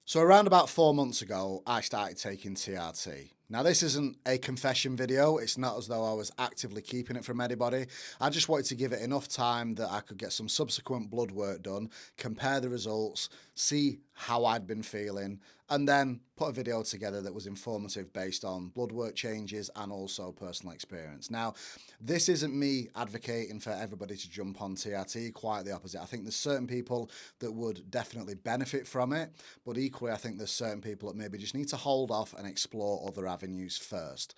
So around about 4 months ago, I started taking TRT. Now, this isn't a confession video. It's not as though I was actively keeping it from anybody. I just wanted to give it enough time that I could get some subsequent blood work done, compare the results, see how I'd been feeling, and then put a video together that was informative based on blood work changes and also personal experience. Now, this isn't me advocating for everybody to jump on TRT, quite the opposite. I think there's certain people that would definitely benefit from it, but equally, I think there's certain people that maybe just need to hold off and explore other avenues first.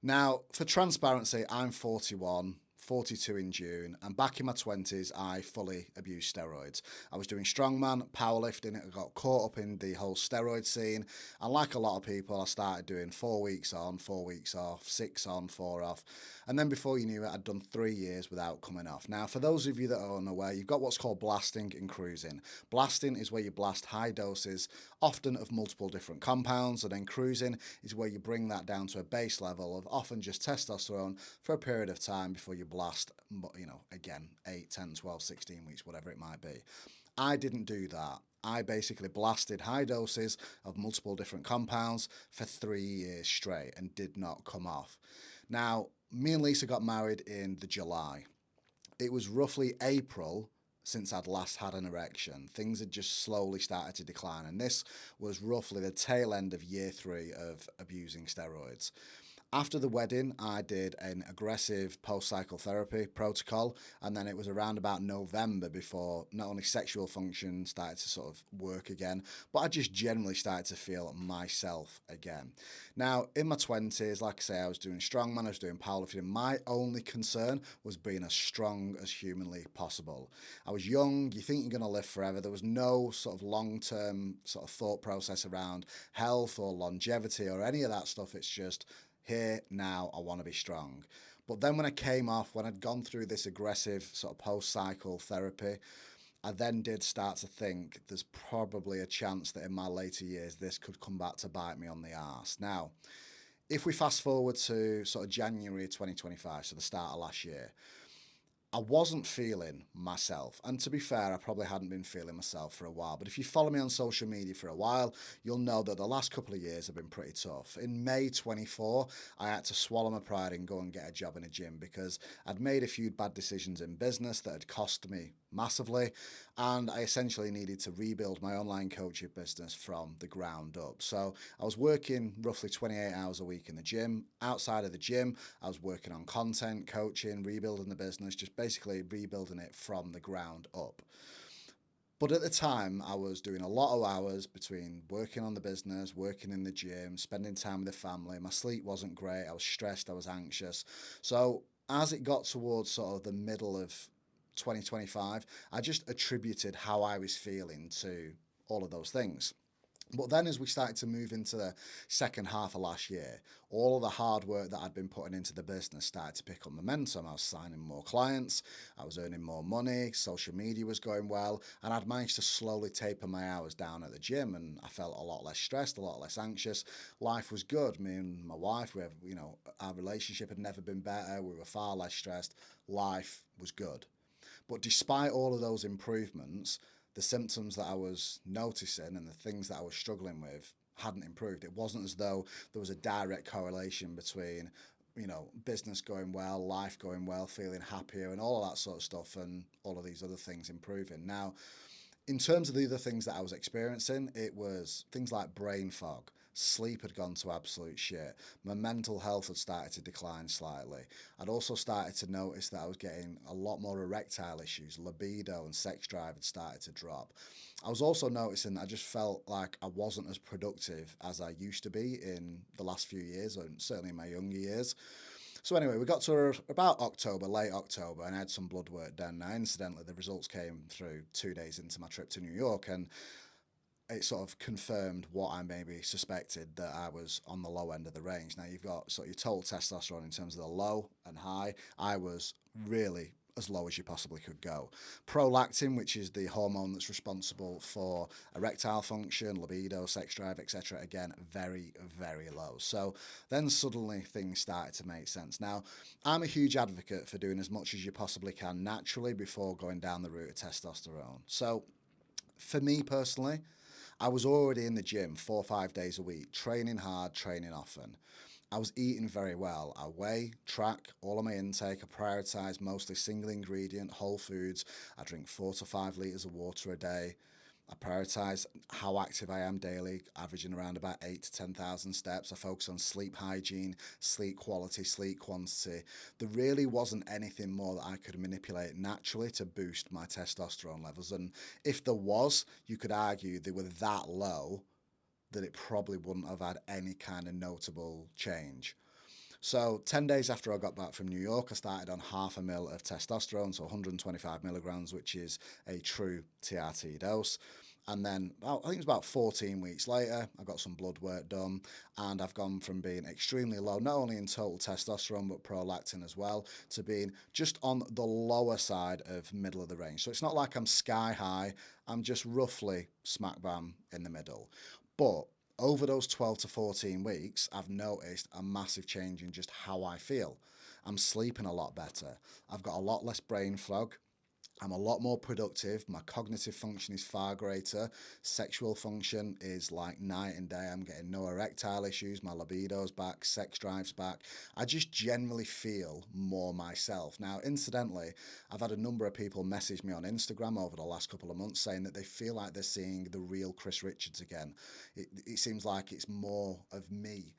Now, for transparency, I'm 41, 42 in June, and back in my 20s, I fully abused steroids. I was doing strongman, powerlifting, I got caught up in the whole steroid scene, and like a lot of people, I started doing 4 weeks on, 4 weeks off, 6 on, 4 off, and then before you knew it, I'd done 3 years without coming off. Now, for those of you that are unaware, you've got what's called blasting and cruising. Blasting is where you blast high doses, often of multiple different compounds, and then cruising is where you bring that down to a base level of often just testosterone for a period of time before you blast, again, 8, 10, 12, 16 weeks, whatever it might be. I didn't do that. I basically blasted high doses of multiple different compounds for 3 years straight and did not come off. Now, me and Lisa got married in the July. It was roughly April since I'd last had an erection. Things had just slowly started to decline, and this was roughly the tail end of year 3 of abusing steroids. After the wedding, I did an aggressive post-cycle therapy protocol, and then it was around about November before not only sexual function started to sort of work again, but I just generally started to feel myself again. Now, in my 20s, like I say, I was doing strongman, I was doing powerlifting. My only concern was being as strong as humanly possible. I was young, you think you're going to live forever. There was no sort of long-term sort of thought process around health or longevity or any of that stuff. It's just here, now, I want to be strong. But then when I came off, when I'd gone through this aggressive sort of post-cycle therapy, I then did start to think there's probably a chance that in my later years this could come back to bite me on the arse. Now, if we fast forward to sort of January 2025, so the start of last year, I wasn't feeling myself. And to be fair, I probably hadn't been feeling myself for a while. But if you follow me on social media for a while, you'll know that the last couple of years have been pretty tough. In May 24, I had to swallow my pride and go and get a job in a gym because I'd made a few bad decisions in business that had cost me massively. And I essentially needed to rebuild my online coaching business from the ground up. So I was working roughly 28 hours a week in the gym. Outside of the gym, I was working on content, coaching, rebuilding the business, just basically rebuilding it from the ground up. But at the time, I was doing a lot of hours between working on the business, working in the gym, spending time with the family. My sleep wasn't great. I was stressed. I was anxious. So as it got towards sort of the middle of 2025, I just attributed how I was feeling to all of those things. But then, as we started to move into the second half of last year, all of the hard work that I'd been putting into the business started to pick up momentum. I was signing more clients, I was earning more money, social media was going well, and I'd managed to slowly taper my hours down at the gym. And I felt a lot less stressed, a lot less anxious. Life was good. Me and my wife, our relationship had never been better. We were far less stressed. Life was good. But despite all of those improvements, the symptoms that I was noticing and the things that I was struggling with hadn't improved. It wasn't as though there was a direct correlation between, business going well, life going well, feeling happier, and all of that sort of stuff, and all of these other things improving. Now, in terms of the other things that I was experiencing, it was things like brain fog. Sleep had gone to absolute shit. My mental health had started to decline slightly. I'd also started to notice that I was getting a lot more erectile issues. Libido and sex drive had started to drop. I was also noticing that I just felt like I wasn't as productive as I used to be in the last few years, or certainly in my younger years. So anyway, we got to about October, late October, and I had some blood work done. Now, incidentally, the results came through 2 days into my trip to New York, and it sort of confirmed what I maybe suspected, that I was on the low end of the range. Now, you've got sort of your total testosterone in terms of the low and high. I was really as low as you possibly could go. Prolactin, which is the hormone that's responsible for erectile function, libido, sex drive, etc., again, very, very low. So then suddenly things started to make sense. Now, I'm a huge advocate for doing as much as you possibly can naturally before going down the route of testosterone. So for me personally, I was already in the gym 4 or 5 days a week, training hard, training often. I was eating very well. I weigh, track all of my intake. I prioritise mostly single ingredient, whole foods. I drink 4 to 5 litres of water a day. I prioritise how active I am daily, averaging around about 8 to 10,000 steps. I focus on sleep hygiene, sleep quality, sleep quantity. There really wasn't anything more that I could manipulate naturally to boost my testosterone levels. And if there was, you could argue they were that low that it probably wouldn't have had any kind of notable change. So 10 days after I got back from New York, I started on half a mil of testosterone, so 125 milligrams, which is a true TRT dose. And then I think it was about 14 weeks later, I got some blood work done, and I've gone from being extremely low, not only in total testosterone, but prolactin as well, to being just on the lower side of middle of the range. So it's not like I'm sky high, I'm just roughly smack bam in the middle. But over those 12 to 14 weeks, I've noticed a massive change in just how I feel. I'm sleeping a lot better. I've got a lot less brain fog. I'm a lot more productive. My cognitive function is far greater. Sexual function is like night and day. I'm getting no erectile issues. My libido's back. Sex drive's back. I just generally feel more myself. Now, incidentally, I've had a number of people message me on Instagram over the last couple of months saying that they feel like they're seeing the real Chris Richards again. It seems like it's more of me.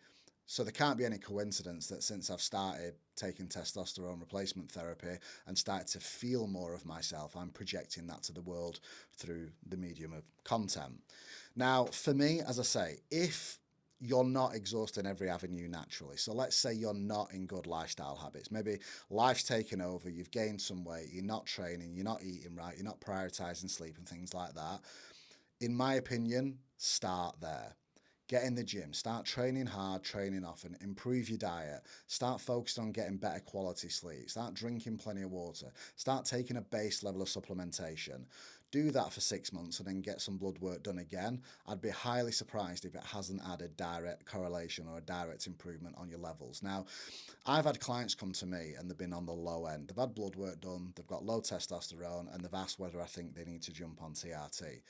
So there can't be any coincidence that since I've started taking testosterone replacement therapy and started to feel more of myself, I'm projecting that to the world through the medium of content. Now, for me, as I say, if you're not exhausting every avenue naturally. So let's say you're not in good lifestyle habits. Maybe life's taken over, you've gained some weight, you're not training, you're not eating right, you're not prioritizing sleep and things like that. In my opinion, start there. Get in the gym, start training hard, training often, improve your diet, start focusing on getting better quality sleep, start drinking plenty of water, start taking a base level of supplementation. Do that for 6 months and then get some blood work done again. I'd be highly surprised if it hasn't had a direct correlation or a direct improvement on your levels. Now, I've had clients come to me and they've been on the low end. They've had blood work done, they've got low testosterone, and they've asked whether I think they need to jump on TRT.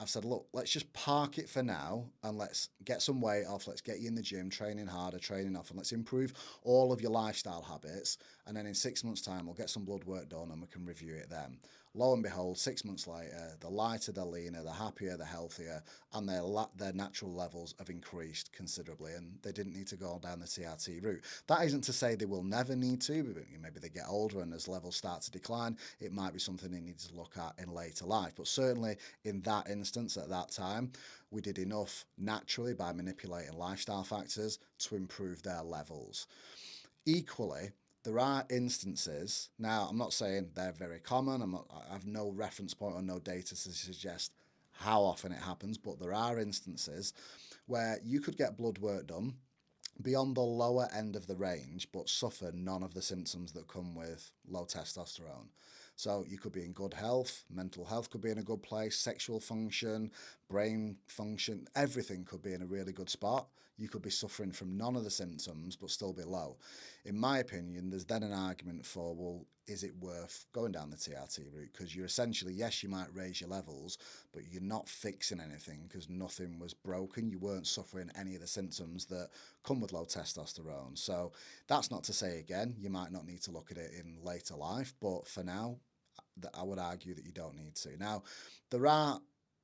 I've said, look, let's just park it for now and let's get some weight off. Let's get you in the gym, training harder, training off, and let's improve all of your lifestyle habits. And then in 6 months' time, we'll get some blood work done and we can review it then. Lo and behold, 6 months later, the lighter, the leaner, the happier, the healthier, and their natural levels have increased considerably, and they didn't need to go down the TRT route. That isn't to say they will never need to, but maybe they get older and as levels start to decline, it might be something they need to look at in later life. But certainly in that instance, at that time, we did enough naturally by manipulating lifestyle factors to improve their levels. Equally, there are instances, now I'm not saying they're very common, I have no reference point or no data to suggest how often it happens, but there are instances where you could get blood work done, be on the lower end of the range, but suffer none of the symptoms that come with low testosterone. So you could be in good health, mental health could be in a good place, sexual function, brain function, everything could be in a really good spot. You could be suffering from none of the symptoms, but still be low. In my opinion, there's then an argument for, well, is it worth going down the TRT route? Because you're essentially, yes, you might raise your levels, but you're not fixing anything because nothing was broken. You weren't suffering any of the symptoms that come with low testosterone. So that's not to say, again, you might not need to look at it in later life, but for now, I would argue that you don't need to. Now, there are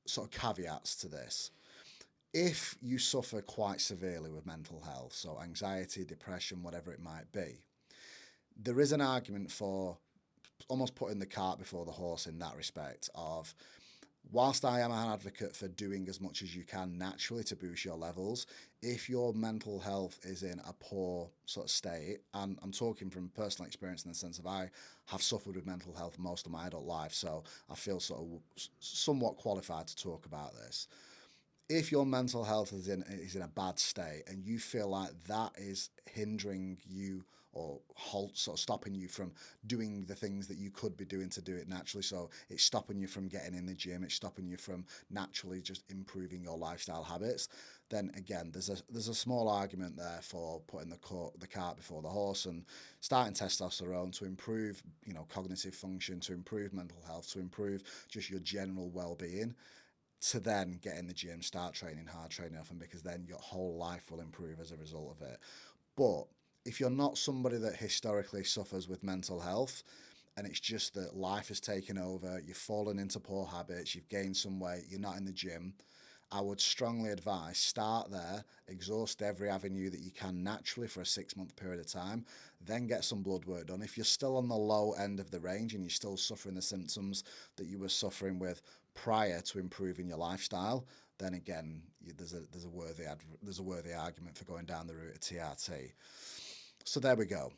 sort of caveats to this. If you suffer quite severely with mental health, so anxiety, depression, whatever it might be, there is an argument for almost putting the cart before the horse in that respect of, whilst I am an advocate for doing as much as you can naturally to boost your levels, if your mental health is in a poor sort of state, and I'm talking from personal experience in the sense of I have suffered with mental health most of my adult life, so I feel sort of somewhat qualified to talk about this. If your mental health is in a bad state and you feel like that is hindering you or sort of stopping you from doing the things that you could be doing to do it naturally, so it's stopping you from getting in the gym, it's stopping you from naturally just improving your lifestyle habits, then again, there's a small argument there for putting the cart before the horse and starting testosterone to improve, cognitive function, to improve mental health, to improve just your general well-being. to then get in the gym, start training hard, training often, because then your whole life will improve as a result of it. But if you're not somebody that historically suffers with mental health, and it's just that life has taken over, you've fallen into poor habits, you've gained some weight, you're not in the gym, I would strongly advise start there, exhaust every avenue that you can naturally for a 6 month period of time, then get some blood work done. If you're still on the low end of the range and you're still suffering the symptoms that you were suffering with prior to improving your lifestyle, then again, there's a worthy argument for going down the route of TRT. So there we go.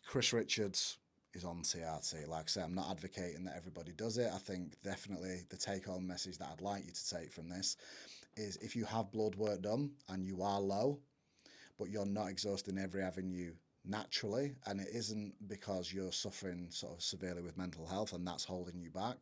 Chris Richards is on TRT. Like I say, I'm not advocating that everybody does it. I think definitely the take-home message that I'd like you to take from this is if you have blood work done and you are low, but you're not exhausting every avenue naturally, and it isn't because you're suffering sort of severely with mental health and that's holding you back,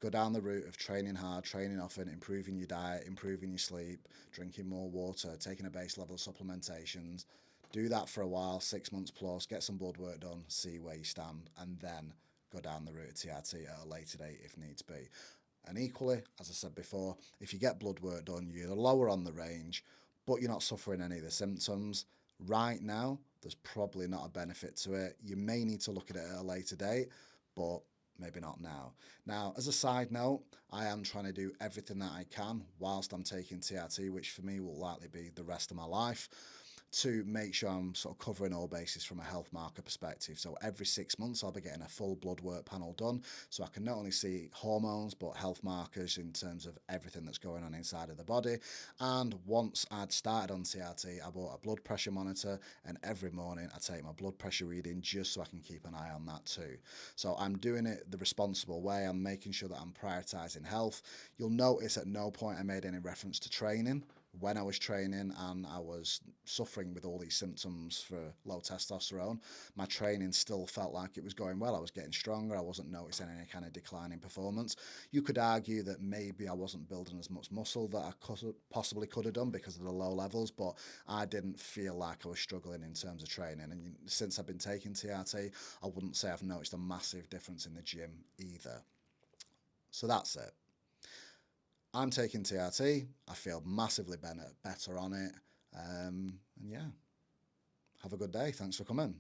go down the route of training hard, training often, improving your diet, improving your sleep, drinking more water, taking a base level of supplementations. Do that for a while, 6 months plus, get some blood work done, see where you stand, and then go down the route of TRT at a later date if needs be. And equally, as I said before, if you get blood work done, you're lower on the range, but you're not suffering any of the symptoms. Right now, there's probably not a benefit to it. You may need to look at it at a later date, but maybe not now. Now, as a side note, I am trying to do everything that I can whilst I'm taking TRT, which for me will likely be the rest of my life, to make sure I'm sort of covering all bases from a health marker perspective. So every 6 months I'll be getting a full blood work panel done, so I can not only see hormones but health markers in terms of everything that's going on inside of the body. And once I'd started on TRT, I bought a blood pressure monitor, and every morning I take my blood pressure reading just so I can keep an eye on that too. So I'm doing it the responsible way. I'm making sure that I'm prioritizing health. You'll notice at no point I made any reference to training when I was training and I was suffering with all these symptoms for low testosterone. My training still felt like it was going well. I was getting stronger. I wasn't noticing any kind of decline in performance. You could argue that maybe I wasn't building as much muscle that I possibly could have done because of the low levels, but I didn't feel like I was struggling in terms of training. And since I've been taking TRT, I wouldn't say I've noticed a massive difference in the gym either. So that's it. I'm taking TRT. I feel massively better on it. And yeah, have a good day. Thanks for coming.